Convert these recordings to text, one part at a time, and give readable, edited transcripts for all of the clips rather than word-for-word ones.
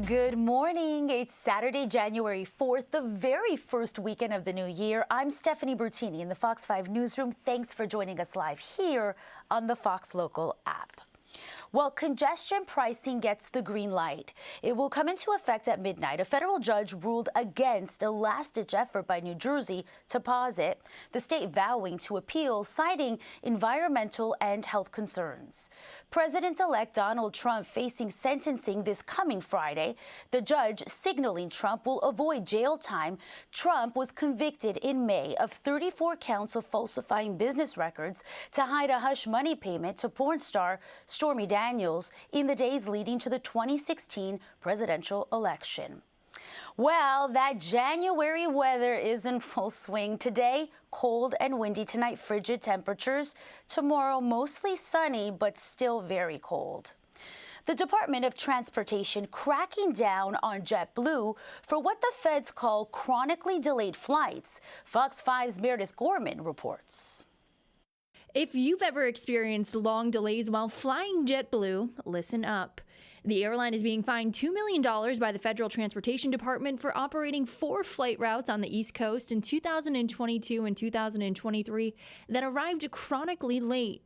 Good morning. It's Saturday, January 4th, the very first weekend of the new year. I'm Stephanie Bertini in the Fox 5 newsroom. Thanks for joining us live here on the Fox Local app. Well, congestion pricing gets the green light. It will come into effect at midnight. A federal judge ruled against a last-ditch effort by New Jersey to pause it, the state vowing to appeal, citing environmental and health concerns. President-elect Donald Trump facing sentencing this coming Friday. The judge signaling Trump will avoid jail time. Trump was convicted in May of 34 counts of falsifying business records to hide a hush money payment to porn star Stormy Daniels in the days leading to the 2016 presidential election. Well, that January weather is in full swing. Today, cold and windy. Tonight, frigid temperatures. Tomorrow, mostly sunny, but still very cold. The Department of Transportation cracking down on JetBlue for what the feds call chronically delayed flights. Fox 5's Meredith Gorman reports. If you've ever experienced long delays while flying JetBlue, listen up. The airline is being fined $2 million by the Federal Transportation Department for operating 4 flight routes on the East Coast in 2022 and 2023 that arrived chronically late.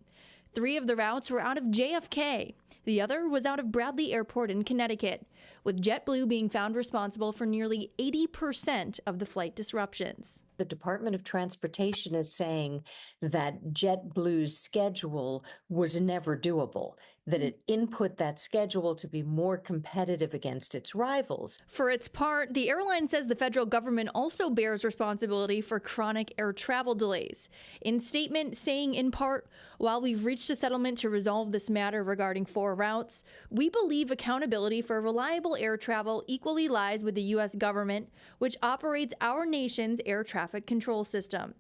3 of the routes were out of JFK. The other was out of Bradley Airport in Connecticut, with JetBlue being found responsible for nearly 80% of the flight disruptions. The Department of Transportation is saying that JetBlue's schedule was never doable, that it input that schedule to be more competitive against its rivals. For its part, the airline says the federal government also bears responsibility for chronic air travel delays. In statement saying in part, while we've reached a settlement to resolve this matter regarding 4 routes, we believe accountability for reliable air travel equally lies with the U.S. government, which operates our nation's air traffic control system.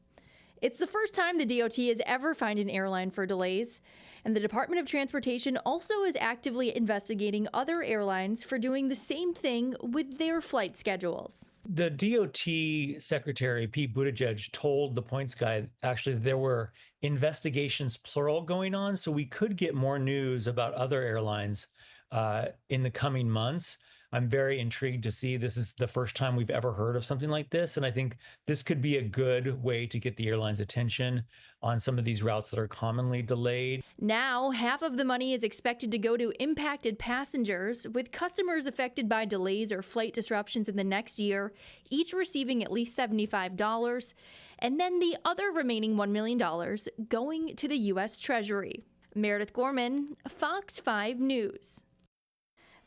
It's the first time the DOT has ever fined an airline for delays, and the Department of Transportation also is actively investigating other airlines for doing the same thing with their flight schedules. The DOT Secretary, Pete Buttigieg, told the Points Guy actually there were investigations, plural, going on, so we could get more news about other airlines in the coming months. I'm very intrigued to see. This is the first time we've ever heard of something like this. And I think this could be a good way to get the airline's attention on some of these routes that are commonly delayed. Now, half of the money is expected to go to impacted passengers, with customers affected by delays or flight disruptions in the next year, each receiving at least $75. And then the other remaining $1 million going to the U.S. Treasury. Meredith Gorman, Fox 5 News.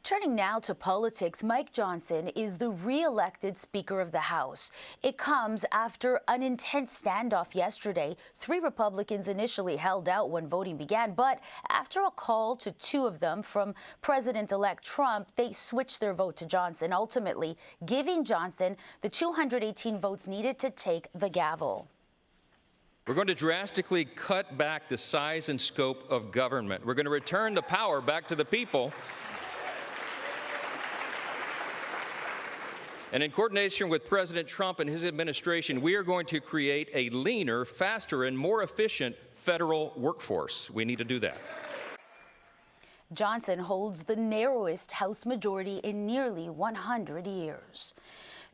Turning now to politics, Mike Johnson is the re-elected Speaker of the House. It comes after an intense standoff yesterday. 3 Republicans initially held out when voting began, but after a call to 2 of them from President-elect Trump, they switched their vote to Johnson, ultimately giving Johnson the 218 votes needed to take the gavel. We're going to drastically cut back the size and scope of government. We're going to return the power back to the people. And in coordination with President Trump and his administration, we are going to create a leaner, faster, and more efficient federal workforce. We need to do that. Johnson holds the narrowest House majority in nearly 100 years.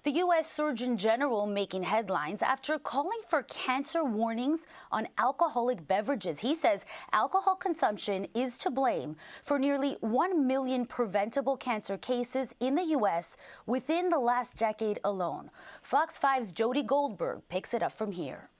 The U.S. Surgeon General making headlines after calling for cancer warnings on alcoholic beverages. He says alcohol consumption is to blame for nearly 1 million preventable cancer cases in the U.S. within the last decade alone. Fox 5's Jody Goldberg picks it up from here.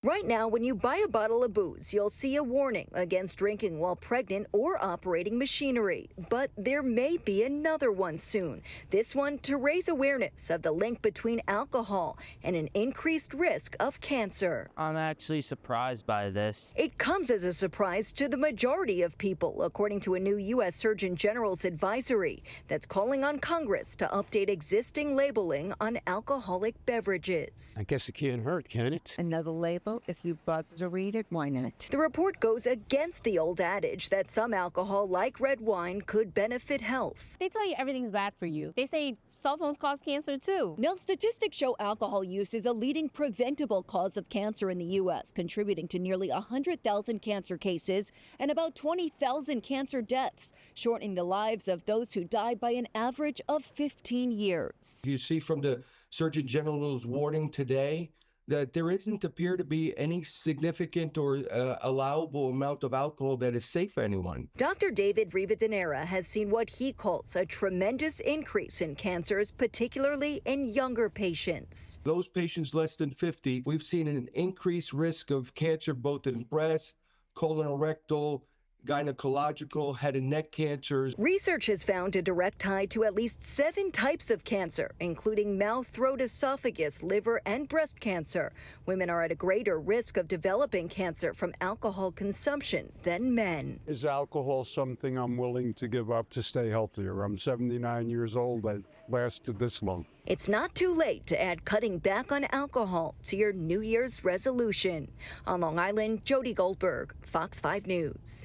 Right now, when you buy a bottle of booze, you'll see a warning against drinking while pregnant or operating machinery. But there may be another one soon. This one to raise awareness of the link between alcohol and an increased risk of cancer. I'm actually surprised by this. It comes as a surprise to the majority of people, according to a new U.S. Surgeon General's advisory that's calling on Congress to update existing labeling on alcoholic beverages. I guess it can't hurt, can it? Another label Well, if you bother to read it, why not? The report goes against the old adage that some alcohol, like red wine, could benefit health. They tell you everything's bad for you. They say cell phones cause cancer too. Now, statistics show alcohol use is a leading preventable cause of cancer in the U.S., contributing to nearly 100,000 cancer cases and about 20,000 cancer deaths, shortening the lives of those who die by an average of 15 years. You see from the Surgeon General's warning today that there doesn't appear to be any significant or allowable amount of alcohol that is safe for anyone. Dr. David Rivadeneira has seen what he calls a tremendous increase in cancers, particularly in younger patients. Those patients less than 50, we've seen an increased risk of cancer both in breast, colorectal, gynecological, head and neck cancers. Research has found a direct tie to at least 7 types of cancer, including mouth, throat, esophagus, liver, and breast cancer. Women are at a greater risk of developing cancer from alcohol consumption than men. Is alcohol something I'm willing to give up to stay healthier? I'm 79 years old. I lasted this long. It's not too late to add cutting back on alcohol to your New Year's resolution. On Long Island, Jody Goldberg, Fox 5 News.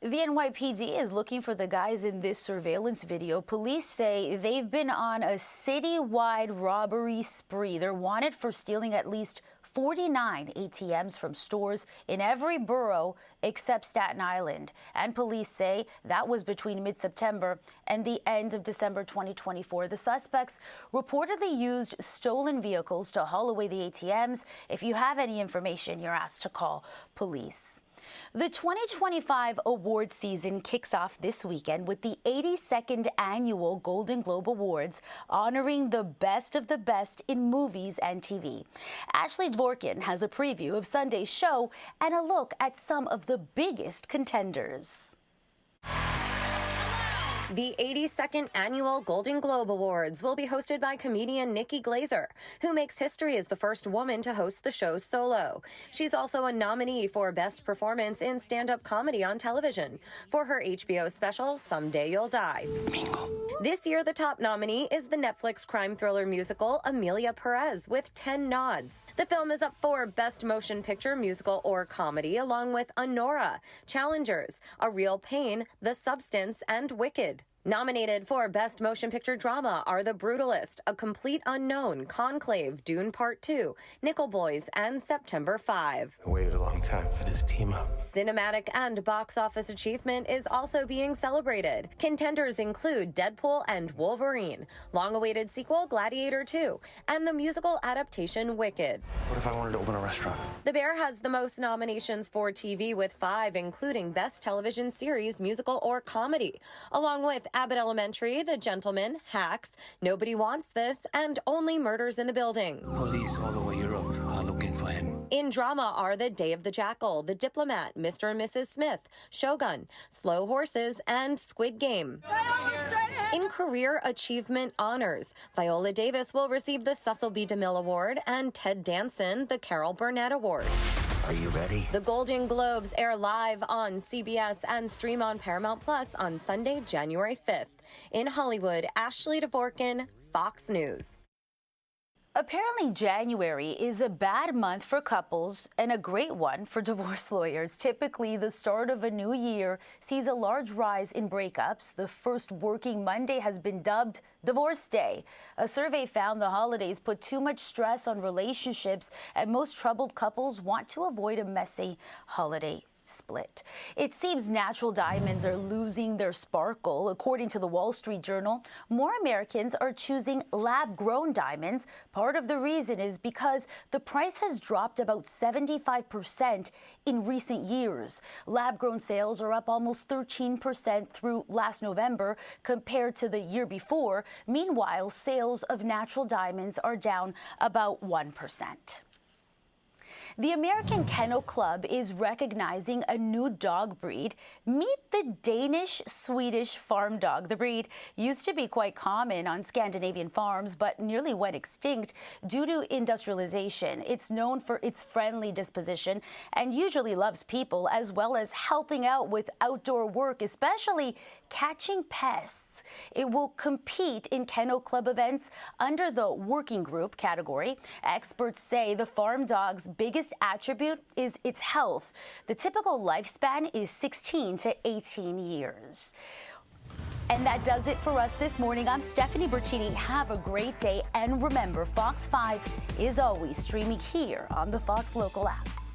The NYPD is looking for the guys in this surveillance video. Police say they've been on a citywide robbery spree. They're wanted for stealing at least 49 ATMs from stores in every borough except Staten Island. And police say that was between mid-September and the end of December 2024. The suspects reportedly used stolen vehicles to haul away the ATMs. If you have any information, you're asked to call police. The 2025 award season kicks off this weekend with the 82nd annual Golden Globe Awards, honoring the best of the best in movies and TV. Ashley Dvorkin has a preview of Sunday's show and a look at some of the biggest contenders. The 82nd Annual Golden Globe Awards will be hosted by comedian Nikki Glazer, who makes history as the first woman to host the show solo. She's also a nominee for Best Performance in Stand-Up Comedy on Television for her HBO special, Someday You'll Die. Bingo. This year, the top nominee is the Netflix crime thriller musical Amelia Perez with 10 nods. The film is up for Best Motion Picture, Musical, or Comedy, along with Honora, Challengers, A Real Pain, The Substance, and Wicked. Nominated for Best Motion Picture Drama are The Brutalist, A Complete Unknown, Conclave, Dune Part 2, Nickel Boys, and September 5. I waited a long time for this team up. Cinematic and box office achievement is also being celebrated. Contenders include Deadpool and Wolverine, long-awaited sequel Gladiator 2, and the musical adaptation Wicked. What if I wanted to open a restaurant? The Bear has the most nominations for TV with 5, including Best Television Series, Musical, or Comedy, along with Abbott Elementary, The Gentleman, Hacks, Nobody Wants This, and Only Murders in the Building. Police all over Europe are looking for him. In drama are The Day of the Jackal, The Diplomat, Mr. and Mrs. Smith, Shogun, Slow Horses, and Squid Game. In career achievement honors, Viola Davis will receive the Cecil B. DeMille Award and Ted Danson the Carol Burnett Award. Are you ready? The Golden Globes air live on CBS and stream on Paramount Plus on Sunday, January 5th. In Hollywood, Ashley Dvorkin, Fox News. Apparently, January is a bad month for couples and a great one for divorce lawyers. Typically, the start of a new year sees a large rise in breakups. The first working Monday has been dubbed Divorce Day. A survey found the holidays put too much stress on relationships, and most troubled couples want to avoid a messy holiday split. It seems natural diamonds are losing their sparkle. According to the Wall Street Journal, more Americans are choosing lab-grown diamonds. Part of the reason is because the price has dropped about 75% in recent years. Lab-grown sales are up almost 13% through last November compared to the year before. Meanwhile, sales of natural diamonds are down about 1%. The American Kennel Club is recognizing a new dog breed. Meet the Danish-Swedish farm dog. The breed used to be quite common on Scandinavian farms, but nearly went extinct due to industrialization. It's known for its friendly disposition and usually loves people, as well as helping out with outdoor work, especially catching pests. dogs. It will compete in kennel club events under the working group category. Experts say the farm dog's biggest attribute is its health. The typical lifespan is 16 to 18 years. And that does it for us this morning. I'm Stephanie Bertini. Have a great day. And remember, Fox 5 is always streaming here on the Fox Local app.